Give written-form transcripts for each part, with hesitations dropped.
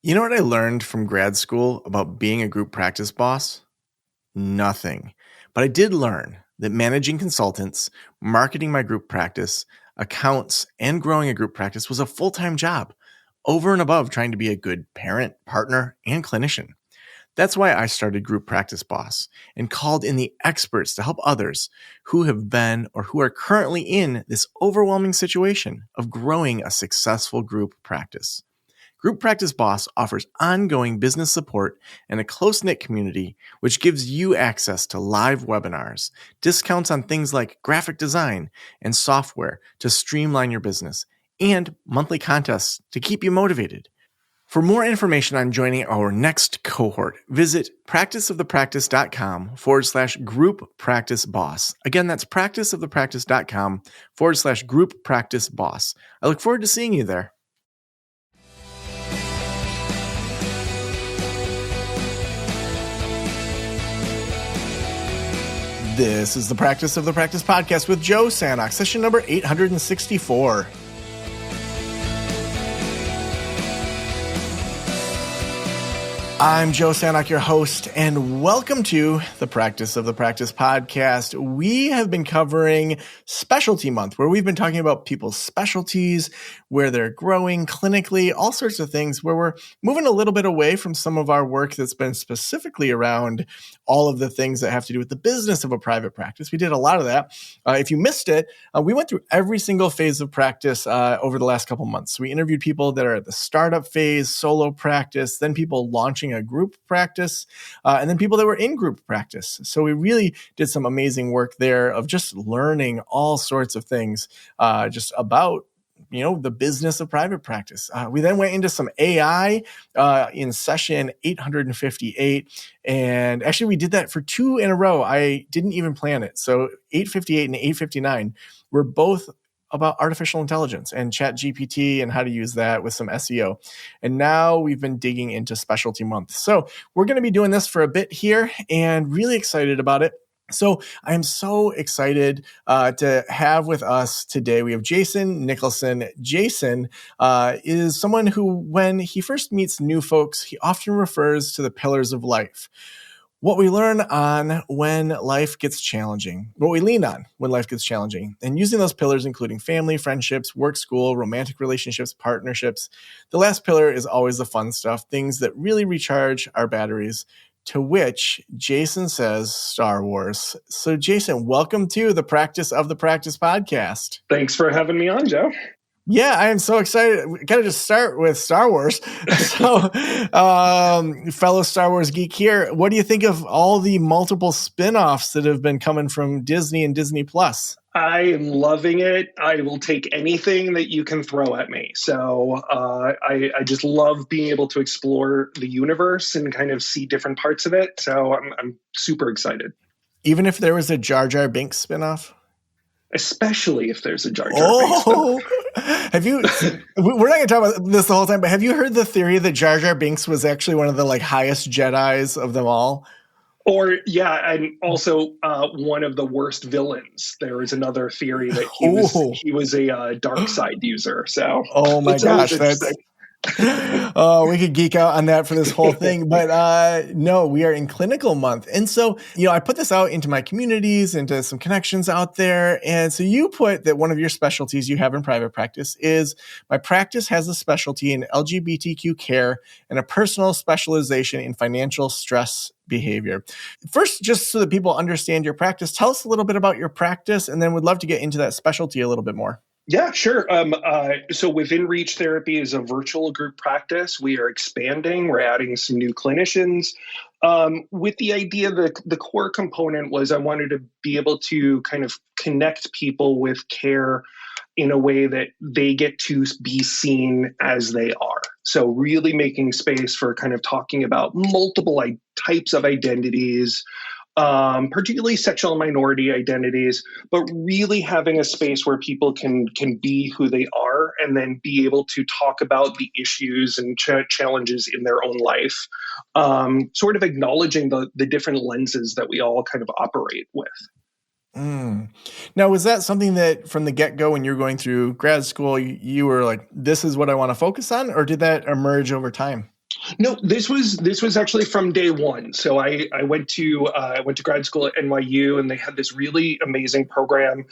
You know what I learned from grad school about being a group practice boss? Nothing. But I did learn that managing consultants, marketing my group practice, accounts, and growing a group practice was a full-time job, over and above trying to be a good parent, partner, and clinician. That's why I started Group Practice Boss and called in the experts to help others who have been or who are currently in this overwhelming situation of growing a successful group practice. Group Practice Boss offers ongoing business support and a close-knit community, which gives you access to live webinars, discounts on things like graphic design and software to streamline your business, and monthly contests to keep you motivated. For more information on joining our next cohort, visit practiceofthepractice.com/group practice boss. Again, that's practiceofthepractice.com/group practice boss. I look forward to seeing you there. This is the Practice of the Practice podcast with Joe Sanok, session number 864. I'm Joe Sanok, your host, and welcome to the Practice of the Practice podcast. We have been covering Specialty Month, where we've been talking about people's specialties, where they're growing clinically, all sorts of things, where we're moving a little bit away from some of our work that's been specifically around all of the things that have to do with the business of a private practice. We did a lot of that. If you missed it, we went through every single phase of practice over the last couple months. We interviewed people that are at the startup phase, solo practice, then people launching a group practice, and then people that were in group practice. So we really did some amazing work there of just learning all sorts of things just about the business of private practice. We then went into some AI in session 858. And actually, we did that for two in a row. I didn't even plan it. So 858 and 859 were both about artificial intelligence and ChatGPT and how to use that with some SEO. And now we've been digging into Specialty Month. So we're going to be doing this for a bit here and really excited about it. So I am so excited to have with us today. We have Jason Nicholsen. Jason is someone who, when he first meets new folks, he often refers to the pillars of life. What we learn on when life gets challenging, what we lean on when life gets challenging, and using those pillars, including family, friendships, work, school, romantic relationships, partnerships. The last pillar is always the fun stuff, things that really recharge our batteries, to which Jason says Star Wars. So Jason, welcome to the Practice of the Practice podcast. Thanks for having me on, Joe. Yeah, I am so excited. We gotta just start with Star Wars. So, fellow Star Wars geek here, what do you think of all the multiple spin-offs that have been coming from Disney and Disney Plus? I am loving it. I will take anything that you can throw at me. So I just love being able to explore the universe and kind of see different parts of it. So I'm super excited. Even if there was a Jar Jar Binks spin-off? Especially if there's a Jar Jar Binks spin-off. Have you? We're not going to talk about this the whole time, but have you heard the theory that Jar Jar Binks was actually one of the highest Jedis of them all? Or, yeah, and also one of the worst villains. There is another theory that he was a dark side user. So, oh my gosh, we could geek out on that for this whole thing, but no, we are in clinical month. And so, I put this out into my communities, into some connections out there. And so you put that one of your specialties you have in private practice is my practice has a specialty in LGBTQ care and a personal specialization in financial stress behavior. First, just so that people understand your practice, tell us a little bit about your practice, and then we'd love to get into that specialty a little bit more. Yeah, sure. So within Reach Therapy is a virtual group practice. We are expanding. We're adding some new clinicians. With the idea that the core component was I wanted to be able to kind of connect people with care in a way that they get to be seen as they are. So really making space for kind of talking about multiple types of identities, particularly sexual and minority identities, but really having a space where people can be who they are and then be able to talk about the issues and challenges in their own life, sort of acknowledging the different lenses that we all kind of operate with. Now, was that something that from the get-go when you were going through grad school, you were like, this is what I want to focus on, or did that emerge over time? No, this was actually from day one. So I went to grad school at NYU, and they had this really amazing program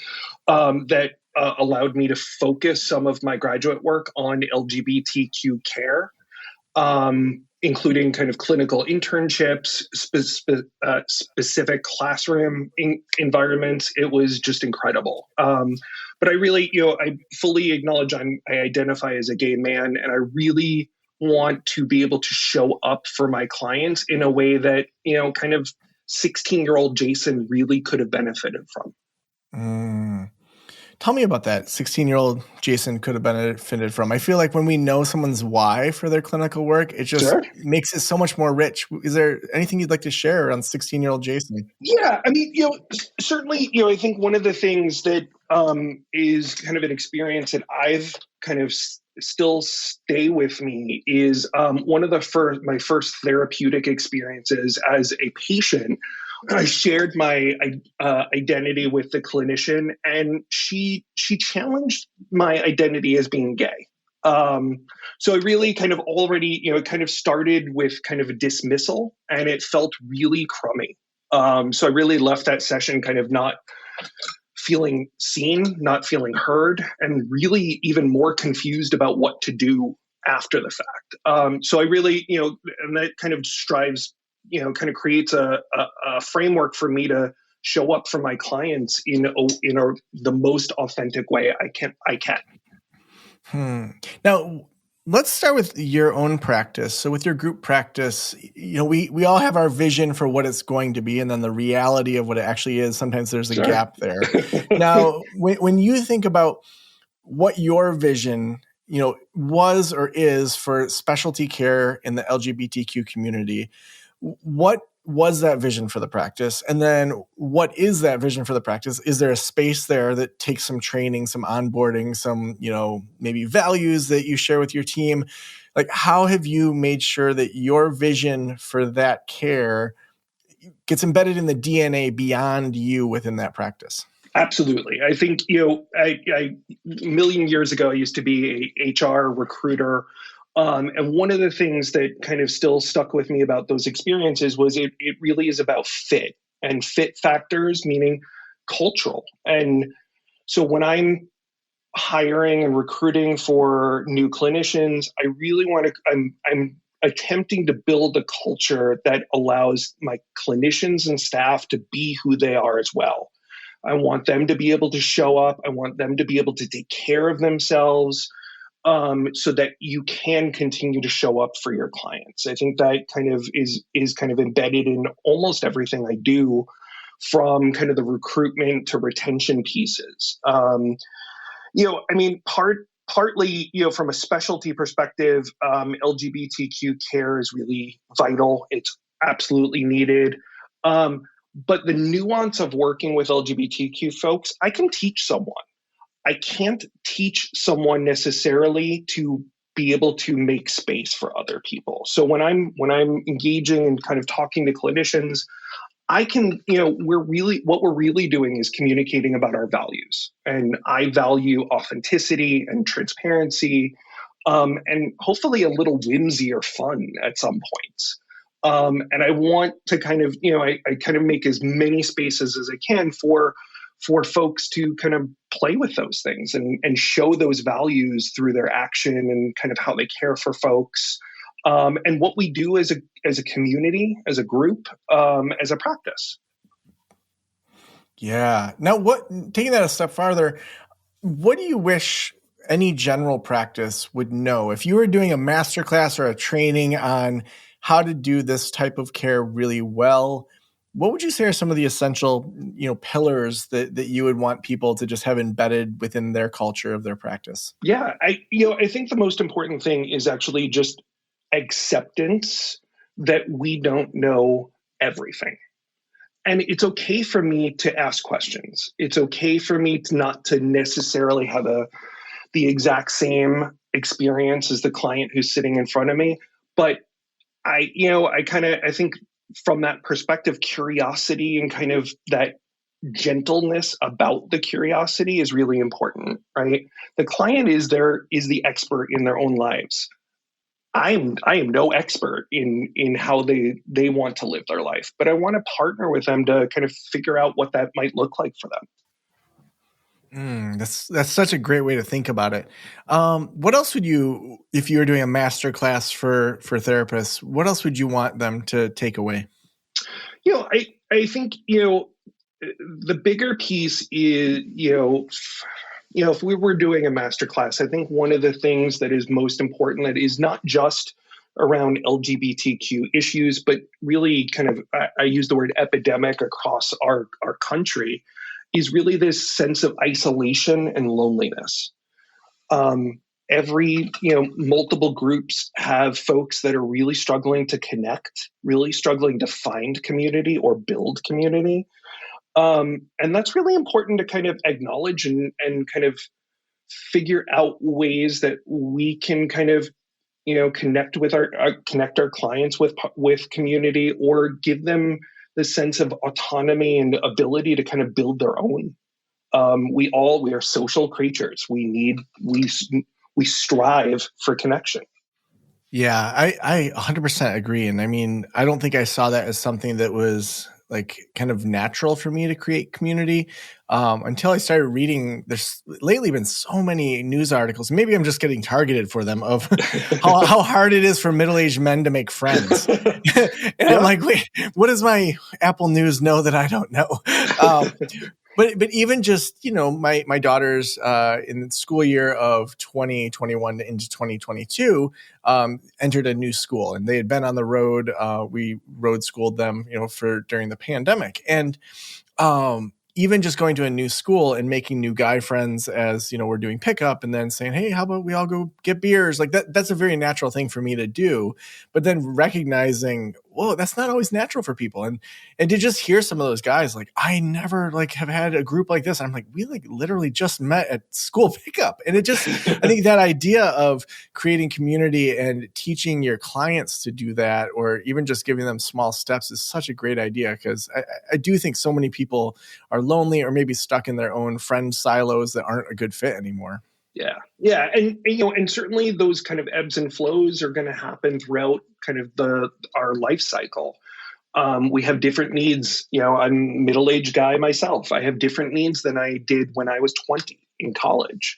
that allowed me to focus some of my graduate work on LGBTQ care, including kind of clinical internships, specific classroom environments. It was just incredible. But I really, I fully acknowledge I identify as a gay man, and I really want to be able to show up for my clients in a way that, kind of 16-year-old Jason really could have benefited from. Mm. Tell me about that 16-year-old Jason could have benefited from. I feel like when we know someone's why for their clinical work, it just Sure. makes it so much more rich. Is there anything you'd like to share on 16-year-old Jason? Yeah, I mean, certainly, I think one of the things that is kind of an experience that I've kind of still stay with me is one of my first therapeutic experiences as a patient. I shared my identity with the clinician, and she challenged my identity as being gay. So I really kind of already, it kind of started with kind of a dismissal, and it felt really crummy. So I really left that session kind of not feeling seen, not feeling heard, and really even more confused about what to do after the fact. So I really, and that kind of strives, kind of creates a framework for me to show up for my clients in the most authentic way I can. Now, let's start with your own practice. So with your group practice, we all have our vision for what it's going to be, and then the reality of what it actually is. Sometimes there's a Sure. gap there. Now, when you think about what your vision, was or is for specialty care in the LGBTQ community, what was that vision for the practice? And then what is that vision for the practice? Is there a space there that takes some training, some onboarding, some, maybe values that you share with your team? Like, how have you made sure that your vision for that care gets embedded in the DNA beyond you within that practice? Absolutely. I think, I a million years ago, I used to be a HR recruiter. And one of the things that kind of still stuck with me about those experiences was it really is about fit and fit factors, meaning cultural. And so when I'm hiring and recruiting for new clinicians, I really I'm attempting to build a culture that allows my clinicians and staff to be who they are as well. I want them to be able to show up. I want them to be able to take care of themselves, so that you can continue to show up for your clients. I think that kind of is kind of embedded in almost everything I do, from kind of the recruitment to retention pieces. I mean, partly, from a specialty perspective, LGBTQ care is really vital. It's absolutely needed. But the nuance of working with LGBTQ folks, I can teach someone. I can't teach someone necessarily to be able to make space for other people. So when I'm engaging and kind of talking to clinicians, I can, what we're really doing is communicating about our values. And I value authenticity and transparency, and hopefully a little whimsy or fun at some points. And I want to kind of, I kind of make as many spaces as I can for folks to kind of play with those things and show those values through their action and kind of how they care for folks, and what we do as a community, as a group, as a practice. Yeah. Now, taking that a step farther, what do you wish any general practice would know? If you were doing a masterclass or a training on how to do this type of care really well, what would you say are some of the essential, pillars that you would want people to just have embedded within their culture of their practice? Yeah, I think the most important thing is actually just acceptance that we don't know everything. And it's okay for me to ask questions. It's okay for me not to necessarily have the exact same experience as the client who's sitting in front of me. But I think from that perspective, curiosity and kind of that gentleness about the curiosity is really important, right? The client is the expert in their own lives. I am no expert in how they want to live their life, but I want to partner with them to kind of figure out what that might look like for them. That's such a great way to think about it. What else would you, if you were doing a master class for therapists, what else would you want them to take away? I think the bigger piece is if we were doing a master class, I think one of the things that is most important that is not just around LGBTQ issues, but really kind of I use the word epidemic across our country, is really this sense of isolation and loneliness. Multiple groups have folks that are really struggling to connect, really struggling to find community or build community. And that's really important to kind of acknowledge and kind of figure out ways that we can kind of connect with connect our clients with community, or give them the sense of autonomy and ability to kind of build their own. We are social creatures. We strive for connection. Yeah, I 100% agree. And I mean, I don't think I saw that as something that was like kind of natural for me to create community until I started reading. There's lately been so many news articles. Maybe I'm just getting targeted for them of how hard it is for middle-aged men to make friends. And I'm like, wait, what does my Apple News know that I don't know? But even just, my daughters in the school year of 2021 into 2022 entered a new school, and they had been on the road. We road schooled them, during the pandemic. And even just going to a new school and making new guy friends as, we're doing pickup, and then saying, hey, how about we all go get beers? Like that's a very natural thing for me to do. But then recognizing, whoa, that's not always natural for people. And to just hear some of those guys, like, I never have had a group like this. I'm like, we literally just met at school pickup. And it just, I think that idea of creating community and teaching your clients to do that, or even just giving them small steps, is such a great idea. Because I do think so many people are lonely or maybe stuck in their own friend silos that aren't a good fit anymore. Yeah. And certainly those kind of ebbs and flows are going to happen throughout kind of our life cycle. We have different needs. I'm a middle-aged guy myself. I have different needs than I did when I was 20 in college.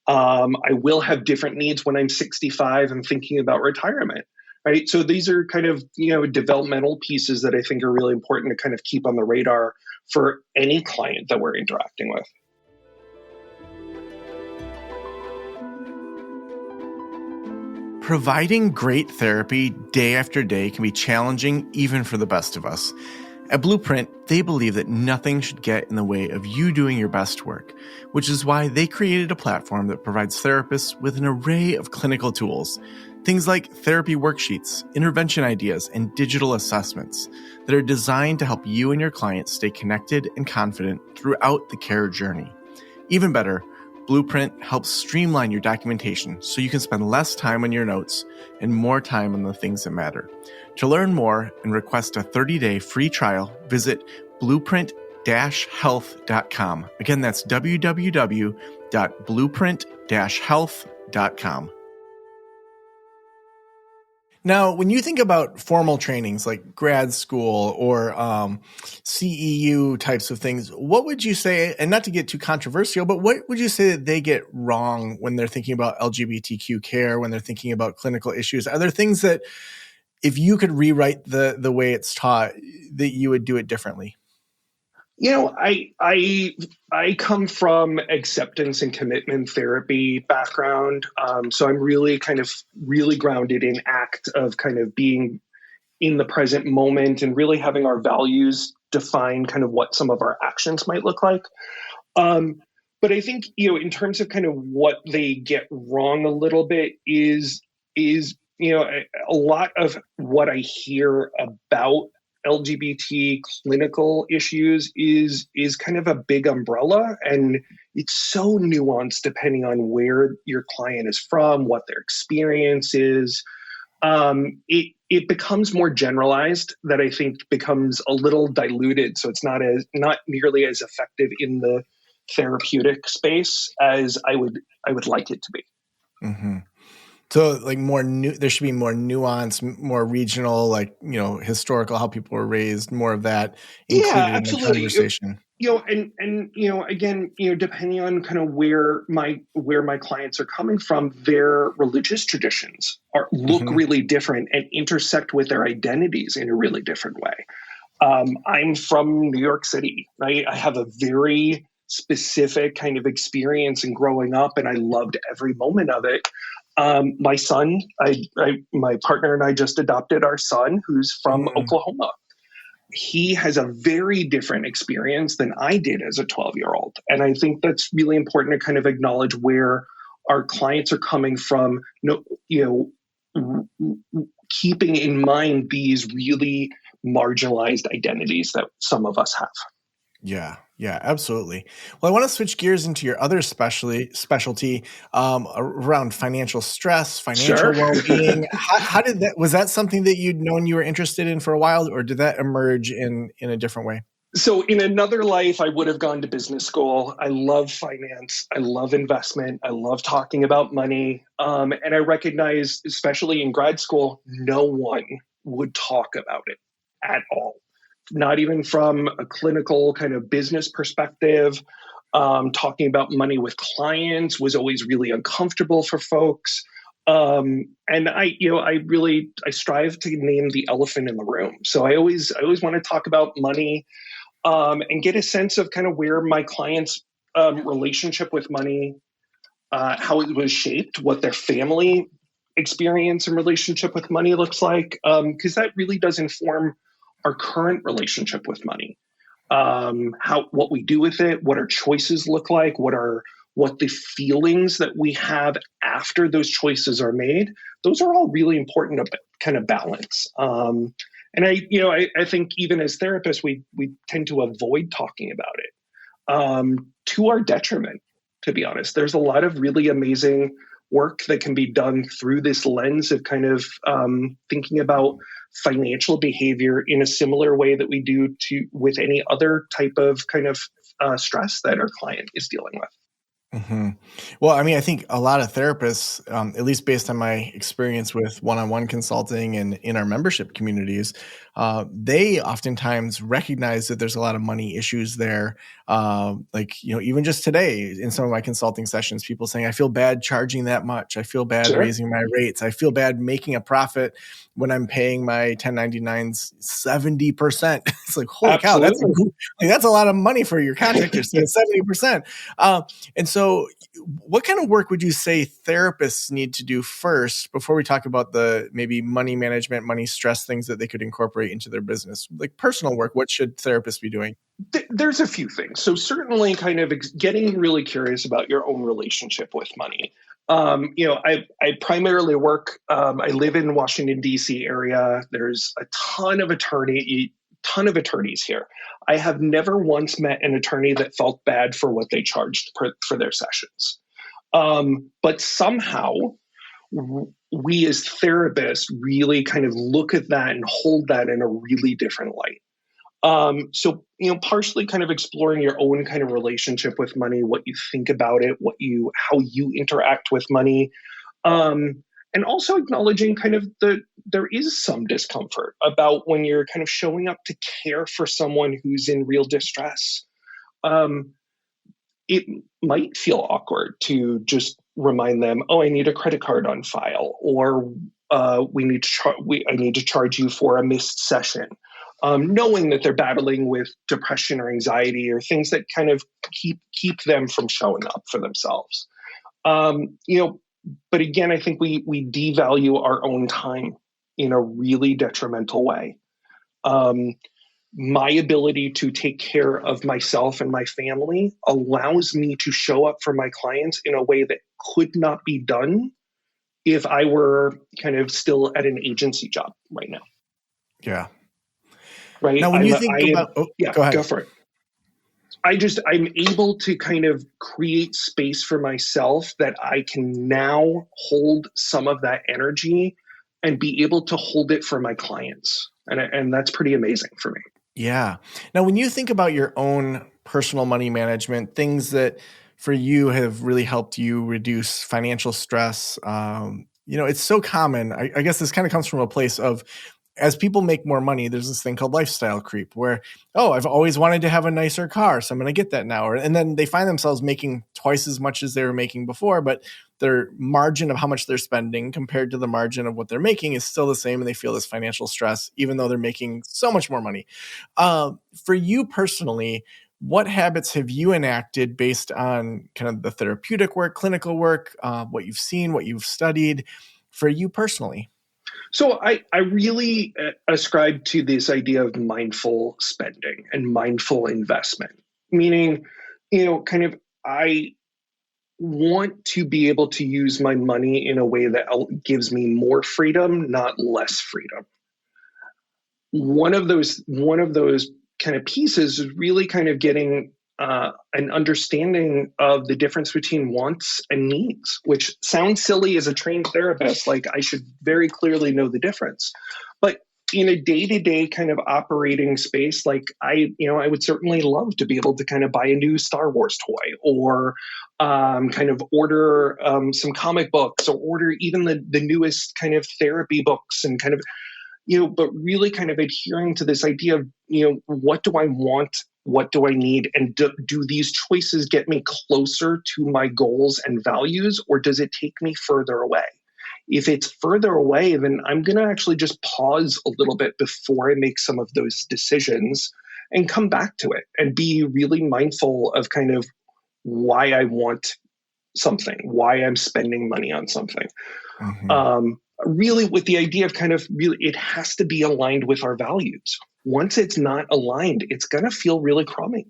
I will have different needs when I'm 65 and thinking about retirement. Right. So these are kind of, developmental pieces that I think are really important to kind of keep on the radar for any client that we're interacting with. Providing great therapy day after day can be challenging even for the best of us. At Blueprint, they believe that nothing should get in the way of you doing your best work, which is why they created a platform that provides therapists with an array of clinical tools. Things like therapy worksheets, intervention ideas, and digital assessments that are designed to help you and your clients stay connected and confident throughout the care journey. Even better, Blueprint helps streamline your documentation so you can spend less time on your notes and more time on the things that matter. To learn more and request a 30-day free trial, visit blueprint-health.com. Again, that's www.blueprint-health.com. Now, when you think about formal trainings like grad school or CEU types of things, what would you say, and not to get too controversial, but what would you say that they get wrong when they're thinking about LGBTQ care, when they're thinking about clinical issues? Are there things that if you could rewrite the way it's taught, that you would do it differently? I come from acceptance and commitment therapy background. So I'm really grounded in ACT of kind of being in the present moment and really having our values define kind of what some of our actions might look like. But I think, in terms of kind of what they get wrong a little bit is a lot of what I hear about LGBT clinical issues is kind of a big umbrella, and it's so nuanced depending on where your client is from, what their experience is. It becomes more generalized, that I think becomes a little diluted, so it's not nearly as effective in the therapeutic space as I would like it to be. Mm-hmm. So like there should be more nuance, more regional, like, historical, how people were raised, more of that Yeah, included in the absolutely. conversation. And again, depending on kind of where my clients are coming from, their religious traditions look Hmm. really different and intersect with their identities in a really different way. I'm from New York City, right? I have a very specific kind of experience in growing up, and I loved every moment of it. My son, my partner and I just adopted our son, who's from Mm, Oklahoma. He has a very different experience than I did as a 12-year-old. And I think that's really important to kind of acknowledge where our clients are coming from, keeping in mind these really marginalized identities that some of us have. yeah, absolutely. Well, I want to switch gears into your other specialty around financial stress, Sure. financial well-being. How did was that something that you'd known you were interested in for a while, or did that emerge in a different way? So, in another life, I would have gone to business school. I love finance. I love investment. I love talking about money. And I recognize, especially in grad school, no one would talk about it at all, not even from a clinical kind of business perspective. Talking about money with clients was always really uncomfortable for folks. And I strive to name the elephant in the room. So I always want to talk about money, and get a sense of kind of where my clients' relationship with money, how it was shaped, what their family experience and relationship with money looks like, because that really does inform our current relationship with money. What we do with it, what our choices look like, what the feelings that we have after those choices are made. Those are all really important to kind of balance. And I think even as therapists, we tend to avoid talking about it, to our detriment. To be honest, there's a lot of really amazing work that can be done through this lens of kind of thinking about financial behavior in a similar way that we do to with any other type of kind of stress that our client is dealing with. Hmm. Well, I mean, I think a lot of therapists, at least based on my experience with one-on-one consulting and in our membership communities, they oftentimes recognize that there's a lot of money issues there. Like, even just today in some of my consulting sessions, people saying, I feel bad charging that much. I feel bad Sure. raising my rates. I feel bad making a profit when I'm paying my 1099s 70%. It's like, holy cow, Absolutely. that's a lot of money for your contractor. So 70%. And so, what kind of work would you say therapists need to do first before we talk about the maybe money management, money stress things that they could incorporate into their business? Like personal work, what should therapists be doing? There's a few things. So certainly, kind of getting really curious about your own relationship with money. I primarily work. I live in Washington D.C. area. There's a ton of attorneys here. I have never once met an attorney that felt bad for what they charged for their sessions. But somehow we as therapists really kind of look at that and hold that in a really different light. Partially kind of exploring your own kind of relationship with money, what you think about it, how you interact with money, and also acknowledging kind of there is some discomfort about when you're kind of showing up to care for someone who's in real distress. Um, it might feel awkward to just remind them, "Oh, I need a credit card on file," or I need to charge you for a missed session. Knowing that they're battling with depression or anxiety or things that kind of keep them from showing up for themselves. Um, you know, but again, I think we devalue our own time in a really detrimental way. Um, my ability to take care of myself and my family allows me to show up for my clients in a way that could not be done if I were kind of still at an agency job right now. Yeah. Right. Now, when you think about, oh, Yeah, go go ahead. for it. I'm able to kind of create space for myself that I can now hold some of that energy and be able to hold it for my clients. And that's pretty amazing for me. Yeah. Now, when you think about your own personal money management, things that for you have really helped you reduce financial stress, it's so common. I guess this kind of comes from a place of, as people make more money, there's this thing called lifestyle creep where, oh, I've always wanted to have a nicer car, so I'm going to get that now. And then they find themselves making twice as much as they were making before, but their margin of how much they're spending compared to the margin of what they're making is still the same. And they feel this financial stress, even though they're making so much more money. For you personally, what habits have you enacted based on kind of the therapeutic work, clinical work, what you've seen, what you've studied for you personally? So I really ascribe to this idea of mindful spending and mindful investment, meaning, kind of I want to be able to use my money in a way that gives me more freedom, not less freedom. One of those kind of pieces is really kind of getting an understanding of the difference between wants and needs, which sounds silly as a trained therapist. Like I should very clearly know the difference. But in a day-to-day kind of operating space, like I would certainly love to be able to kind of buy a new Star Wars toy or kind of order some comic books or order even the newest kind of therapy books and kind of, but really kind of adhering to this idea of, what do I want? What do I need? And do these choices get me closer to my goals and values, or does it take me further away? If it's further away, then I'm going to actually just pause a little bit before I make some of those decisions and come back to it and be really mindful of kind of why I want something, why I'm spending money on something. Mm-hmm. Really with the idea of kind of really, it has to be aligned with our values. Once it's not aligned, it's going to feel really crummy.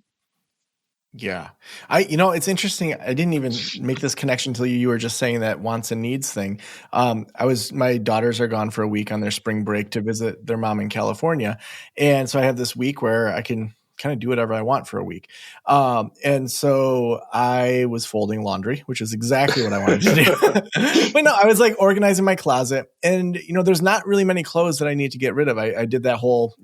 Yeah. It's interesting. I didn't even make this connection until you were just saying that wants and needs thing. My daughters are gone for a week on their spring break to visit their mom in California. And so I have this week where I can kind of do whatever I want for a week. And so I was folding laundry, which is exactly what I wanted to do. But no, I was like organizing my closet, and, there's not really many clothes that I need to get rid of. I did that whole,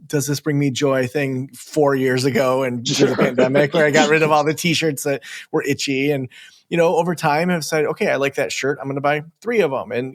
does this bring me joy thing 4 years ago and through the pandemic where I got rid of all the t-shirts that were itchy. And, over time I've said, okay, I like that shirt. I'm going to buy 3 of them. And,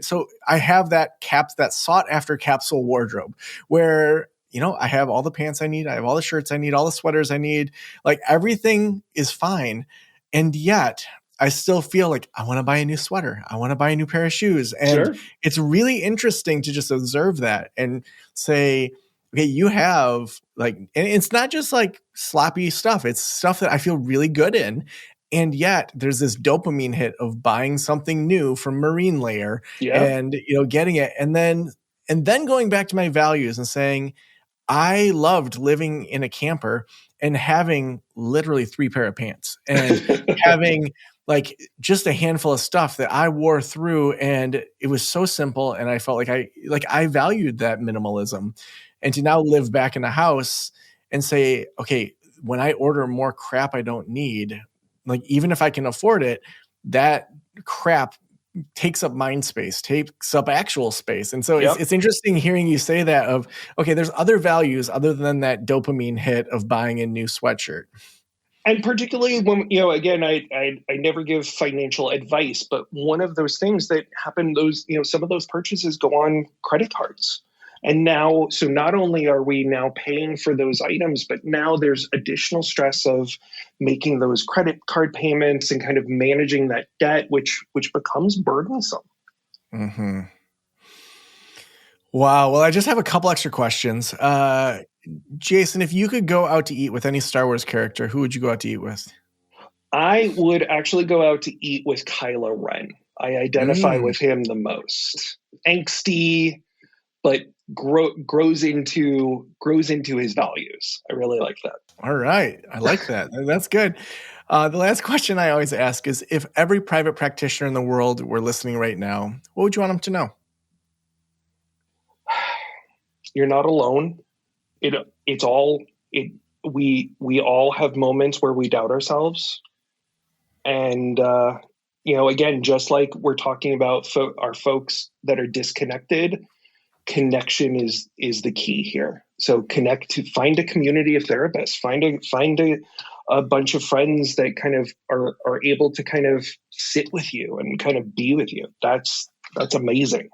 so I have that sought after capsule wardrobe where, I have all the pants I need. I have all the shirts I need, all the sweaters I need. Like everything is fine. And yet I still feel like I want to buy a new sweater. I want to buy a new pair of shoes. And It's really interesting to just observe that and say, okay, you have like, and it's not just like sloppy stuff. It's stuff that I feel really good in. And yet there's this dopamine hit of buying something new from Marine Layer and, getting it. And then going back to my values and saying, I loved living in a camper and having literally 3 pair of pants and having like just a handful of stuff that I wore through. And it was so simple. And I felt like I valued that minimalism. And to now live back in a house and say, okay, when I order more crap I don't need, like even if I can afford it, that crap takes up mind space, takes up actual space. And so it's interesting hearing you say that of, okay, there's other values other than that dopamine hit of buying a new sweatshirt. And particularly when, again, I never give financial advice, but one of those things that happen, some of those purchases go on credit cards. And now, so not only are we now paying for those items, but now there's additional stress of making those credit card payments and kind of managing that debt, which becomes burdensome. Mm-hmm. Wow. Well, I just have a couple extra questions. Jason, if you could go out to eat with any Star Wars character, who would you go out to eat with? I would actually go out to eat with Kylo Ren. I identify with him the most. Angsty, but grows into his values. I really like that. All right. I like that. That's good. The last question I always ask is, if every private practitioner in the world were listening right now, what would you want them to know? You're not alone. We all have moments where we doubt ourselves. And, again, just like we're talking about our folks that are disconnected, connection is the key here. So find a community of therapists, find a bunch of friends that kind of are able to kind of sit with you and kind of be with you. That's That's amazing.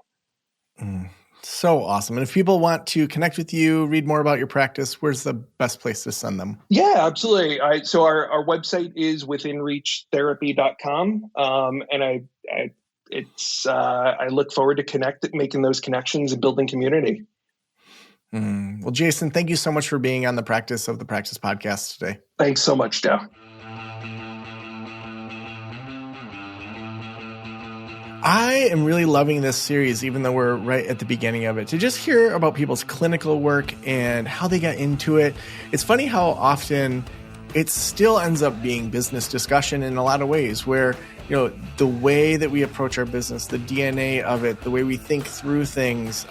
So awesome. And if people want to connect with you, read more about your practice, where's the best place to send them? Yeah, absolutely. So our website is withinreachtherapy.com. And I look forward to making those connections and building community. Well, Jason, thank you so much for being on the Practice of the Practice podcast today. Thanks so much, Joe. I am really loving this series, even though we're right at the beginning of it, to just hear about people's clinical work and how they got into it. It's funny how often it still ends up being business discussion in a lot of ways, where the way that we approach our business, the DNA of it, the way we think through things,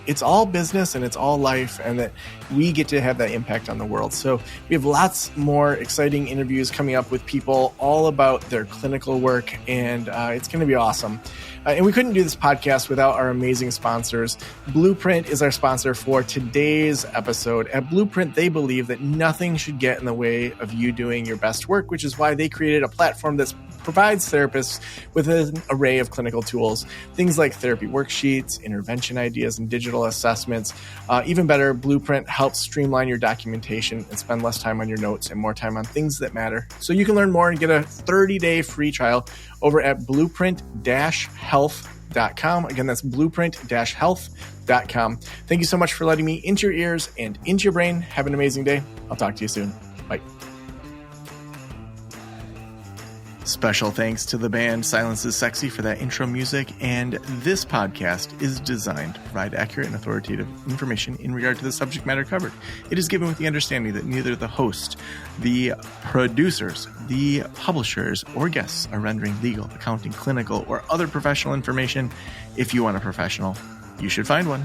it's all business and it's all life, and that we get to have that impact on the world. So we have lots more exciting interviews coming up with people all about their clinical work, and it's going to be awesome. And we couldn't do this podcast without our amazing sponsors. Blueprint is our sponsor for today's episode. At Blueprint, they believe that nothing should get in the way of you doing your best work, which is why they created a platform that provides therapists with an array of clinical tools, things like therapy worksheets, intervention ideas, and digital assessments. Even better, Blueprint helps streamline your documentation and spend less time on your notes and more time on things that matter. So you can learn more and get a 30-day free trial over at blueprint-health.com. Again, that's blueprint-health.com. Thank you so much for letting me into your ears and into your brain. Have an amazing day. I'll talk to you soon. Bye. Special thanks to the band Silence is Sexy for that intro music, and this podcast is designed to provide accurate and authoritative information in regard to the subject matter covered. It is given with the understanding that neither the host, the producers, the publishers, or guests are rendering legal, accounting, clinical, or other professional information. If you want a professional, you should find one.